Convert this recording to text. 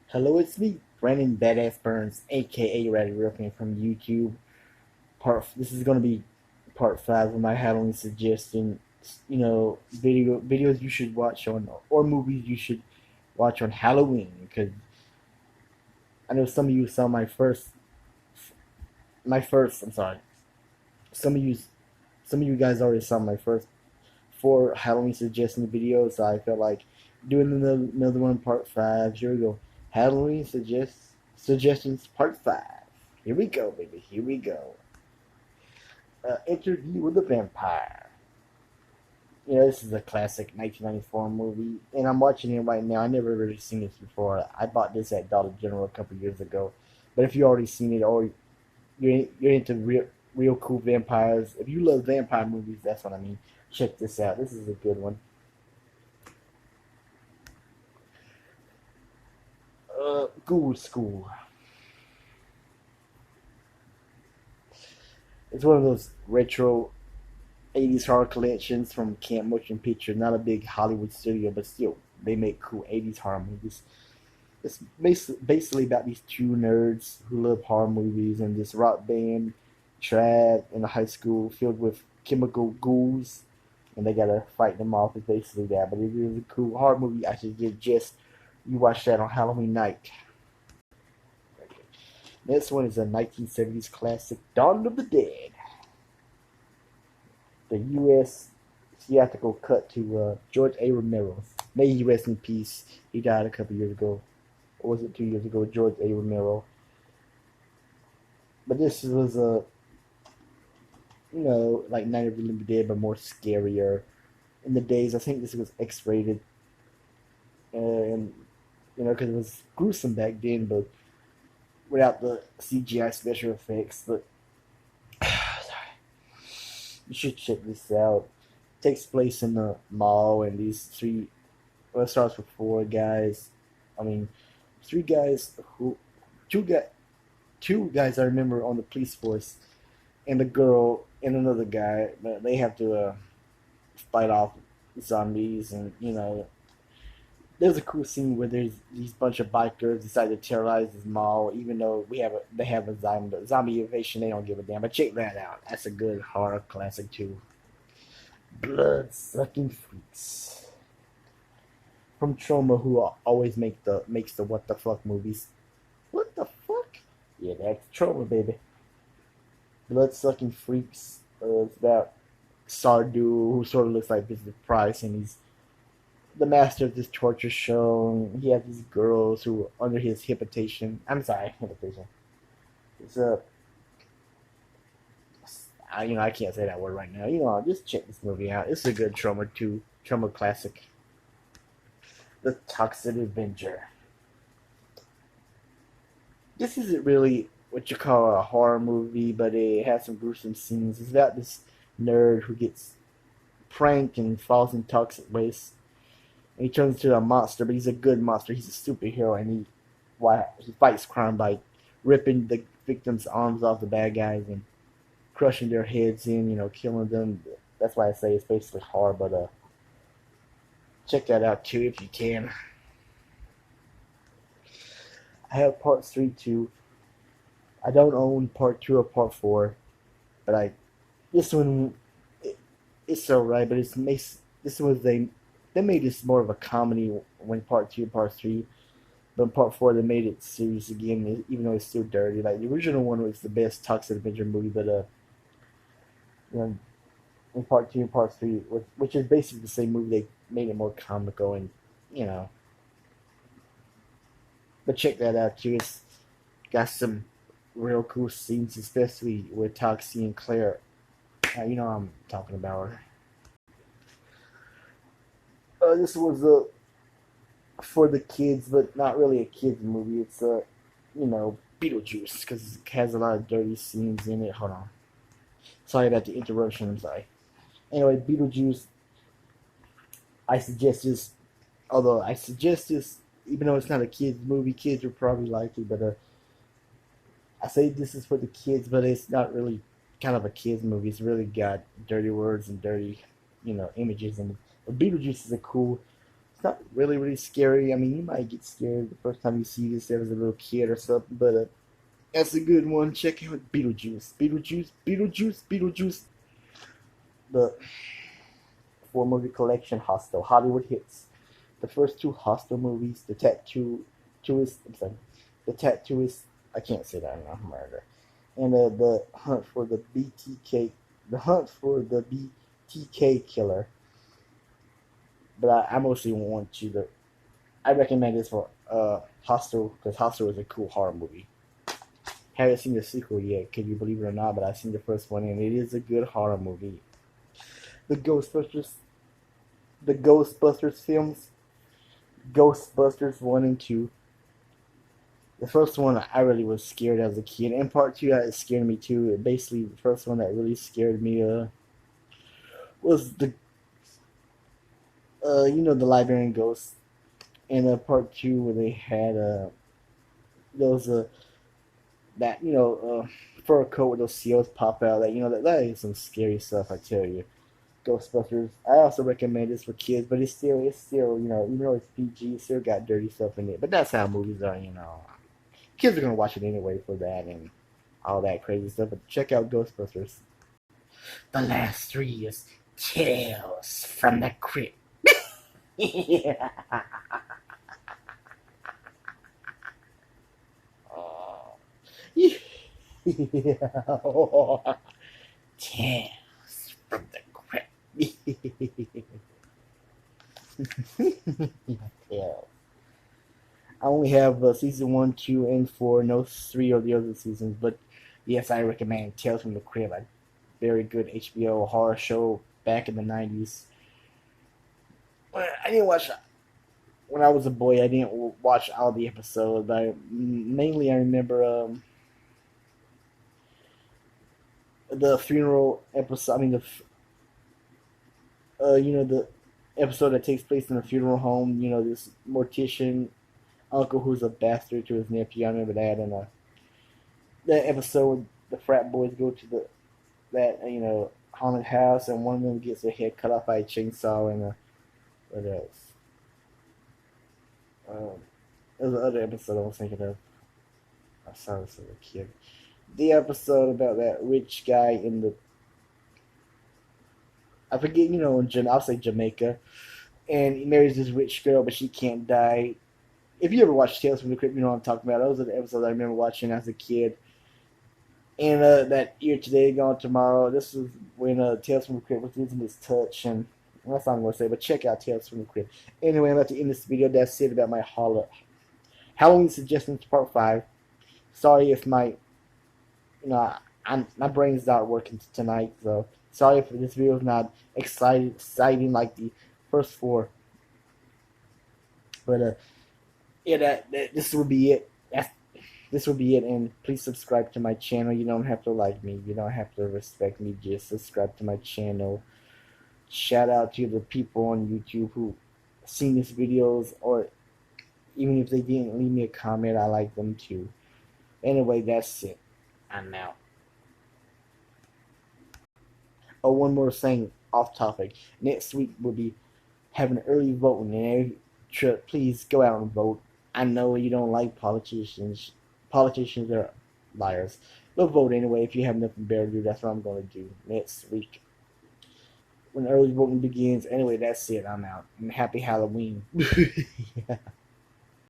Hello, it's me, Brandon Badass Burns, aka Ratty Ripping from YouTube. This is gonna be part five of my Halloween suggestion. Videos you should watch on or movies you should watch on Halloween. Because I know some of you saw my first. I'm sorry. Some of you, some of you guys already saw my first four Halloween suggestion videos. So I felt like doing another one, part five. Here we go. Halloween suggestions, part five. Here we go, baby. Here we go. Interview with the Vampire. This is a classic 1994 movie, and I'm watching it right now. I never really seen this before. I bought this at Dollar General a couple years ago. But if you already seen it, or you're into real cool vampires, if you love vampire movies, that's what I mean. Check this out. This is a good one. Ghoul School. It's one of those retro 80s horror collections from Camp Motion Picture. Not a big Hollywood studio, but still, they make cool 80s horror movies. It's basically about these two nerds who love horror movies and this rock band trapped in a high school filled with chemical ghouls, and they gotta fight them off. It's basically that, but it is a cool horror movie. I should just you watch that on Halloween night. Next one is a 1970s classic, Dawn of the Dead. The U.S. theatrical cut to George A. Romero. May he rest in peace. He died a couple years ago. Or was it 2 years ago? George A. Romero. But this was like Night of the Living Dead, but more scarier. In the days, I think this was X-rated, and because it was gruesome back then, but without the CGI special effects. But you should check this out. It takes place in the mall, and these three. Well, it starts with four guys. I mean, three guys who, two guys, two guys I remember on the police force, and a girl and another guy. But they have to fight off zombies, and there's a cool scene where there's these bunch of bikers decide to terrorize this mall, even though they have a zombie invasion. They don't give a damn. But check that out. That's a good horror classic too. Blood sucking freaks from Trauma, who always makes the what the fuck movies. What the fuck? Yeah, that's Trauma, baby. Blood sucking freaks. It's about Sardu, who sort of looks like Vincent Price, and he's the master of this torture show. He has these girls who are under his hypnotation. I'm sorry, hypnotation. It's a I can't say that word right now. Just check this movie out. It's a good trauma classic. The Toxic Avenger. This isn't really what you call a horror movie, but it has some gruesome scenes. It's about this nerd who gets pranked and falls in toxic waste. And he turns into a monster, but he's a good monster. He's a superhero, and he fights crime by ripping the victims' arms off the bad guys and crushing their heads in, killing them. That's why I say it's basically horror, but check that out too if you can. I have part three too. I don't own part two or part four, but I this one it's alright, but this was they made this more of a comedy when part two, part three. But in part four, they made it serious again, even though it's still dirty. Like the original one was the best Toxic Avenger movie, but you know, in part two and part three, which is basically the same movie, they made it more comical and you know. But check that out too. It's got some real cool scenes, especially with Toxie and Claire. You know what I'm talking about. This was for the kids, but not really a kids movie. It's Beetlejuice because it has a lot of dirty scenes in it. Hold on, sorry about the interruption. I'm sorry. Anyway, Beetlejuice. I suggest this. Although I suggest this, even though it's not a kids movie, kids will probably like it. But I say this is for the kids, but it's not really kind of a kids movie. It's really got dirty words and dirty, images. And Beetlejuice is a cool. not really really scary. I mean, you might get scared the first time you see this as a little kid or something, but that's a good one. Check out Beetlejuice, Beetlejuice, Beetlejuice, Beetlejuice. The four movie collection, Hostel, Hollywood hits. The first two Hostel movies, The Tattooist, I'm sorry, The Tattooist, I can't say that enough, murder. And the Hunt for the BTK, The Hunt for the BTK Killer. But I mostly want you to, I recommend this for Hostel, because Hostel is a cool horror movie. Haven't seen the sequel yet, can you believe it or not, but I've seen the first one, and it is a good horror movie. The Ghostbusters, the Ghostbusters films, Ghostbusters 1 and 2. The first one I really was scared as a kid, and part 2 it scared me too. Basically, the first one that really scared me was the the librarian ghost, and part 2 where they had those that fur coat with those seals pop out. That is some scary stuff, I tell you. Ghostbusters. I also recommend this for kids, but it's still even though it's PG, it's still got dirty stuff in it. But that's how movies are. Kids are gonna watch it anyway for that and all that crazy stuff. But check out Ghostbusters. The last three is Tales from the Crypt. Yeah. Oh. Yeah. Tales from the Crypt. Tales. I only have season 1, 2, and 4. No 3 of the other seasons, but yes, I recommend Tales from the Crypt. A very good HBO horror show back in the 90s. I didn't watch when I was a boy. I didn't watch all the episodes. Mainly I remember the funeral episode. I mean the episode that takes place in a funeral home. This mortician uncle who's a bastard to his nephew. I remember that, and that episode the frat boys go to that haunted house, and one of them gets their head cut off by a chainsaw, and what else? Um, there was another episode I was thinking of. I saw this as a kid. The episode about that rich guy in the I forget, I'll say Jamaica, and he marries this rich girl, but she can't die. If you ever watched Tales from the Crypt, you know what I'm talking about. Those are the episodes I remember watching as a kid. And that Here Today, Gone Tomorrow. This was when Tales from the Crypt was losing his touch, and that's all I'm going to say. But check out Tales from the Crypt. Anyway, I'm about to end this video. That's it about my Halloween suggestions part 5. Sorry if my brain's not working tonight, so sorry if this video is not exciting like the first 4. But yeah, this will be it. This will be it, and please subscribe to my channel. You don't have to like me. You don't have to respect me. Just subscribe to my channel. Shout out to the people on YouTube who seen these videos, or even if they didn't leave me a comment, I like them too. Anyway, that's it. I'm out. Oh, one more thing off topic. Next week we'll be having early voting, and please go out and vote. I know you don't like politicians. Politicians are liars. But vote anyway. If you have nothing better to do, that's what I'm going to do next week when early voting begins. Anyway, that's it. I'm out. And happy Halloween. Yeah.